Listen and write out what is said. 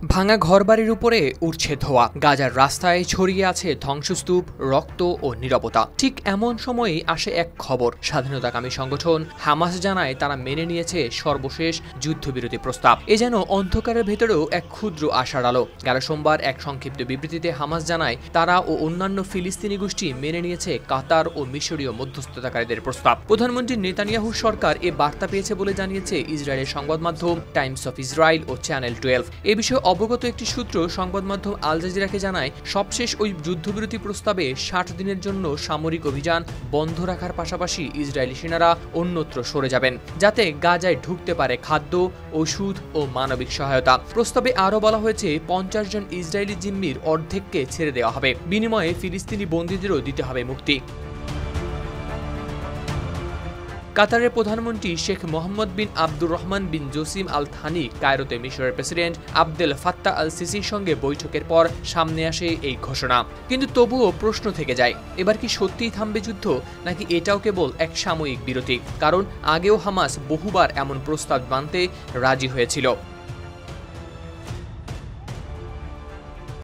ভাঙা ঘরবাড়ির উপরে উঠছে ধোঁয়া, গাজার রাস্তায় ছড়িয়ে আছে ধ্বংসস্তূপ, রক্ত ও নীরবতা। ঠিক এমন সময়েই আসে এক খবর। স্বাধীনতাকামী সংগঠন হামাস জানায় তারা মেনে নিয়েছে সর্বশেষ যুদ্ধবিরতি প্রস্তাব। এ যেন অন্ধকারের ভেতরেও এক ক্ষুদ্র আশার আলো। গেল সোমবার এক সংক্ষিপ্ত বিবৃতিতে হামাস জানায় তারা ও অন্যান্য ফিলিস্তিনি গোষ্ঠী মেনে নিয়েছে কাতার ও মিশরীয় মধ্যস্থতাকারীদের প্রস্তাব। প্রধানমন্ত্রী নেতানিয়াহুর সরকার এ বার্তা পেয়েছে বলে জানিয়েছে ইসরায়েলের সংবাদ মাধ্যম টাইমস অফ ইসরায়েল ও চ্যানেল 12। এ বিষয়ে অবগত একটি সূত্র সংবাদ মাধ্যম আল জাজিরাকে জানায়, সবশেষ ওই যুদ্ধবিরতি প্রস্তাবে ৬০ দিনের জন্য সামরিক অভিযান বন্ধ রাখার পাশাপাশি ইসরায়েলি সেনারা অন্যত্র সরে যাবেন, যাতে গাজায় ঢুকতে পারে খাদ্য, ওষুধ ও মানবিক সহায়তা। প্রস্তাবে আরও বলা হয়েছে ৫০ জন ইসরায়েলি জিম্মির অর্ধেককে ছেড়ে দেওয়া হবে, বিনিময়ে ফিলিস্তিনি বন্দীদেরও দিতে হবে মুক্তি। কাতারের প্রধানমন্ত্রী শেখ মোহাম্মদ বিন আব্দুর রহমান বিন জসিম আল থানি কায়রোতে মিশরের প্রেসিডেন্ট আবদেল ফাত্তাহ আল সিসির সঙ্গে বৈঠকের পর সামনে আসে এই ঘোষণা। কিন্তু তবুও প্রশ্ন থেকে যায়, এবার কি সত্যিই থামবে যুদ্ধ, নাকি এটাও কেবল এক সাময়িক বিরতি? কারণ আগেও হামাস বহুবার এমন প্রস্তাব মানতে রাজি হয়েছিল।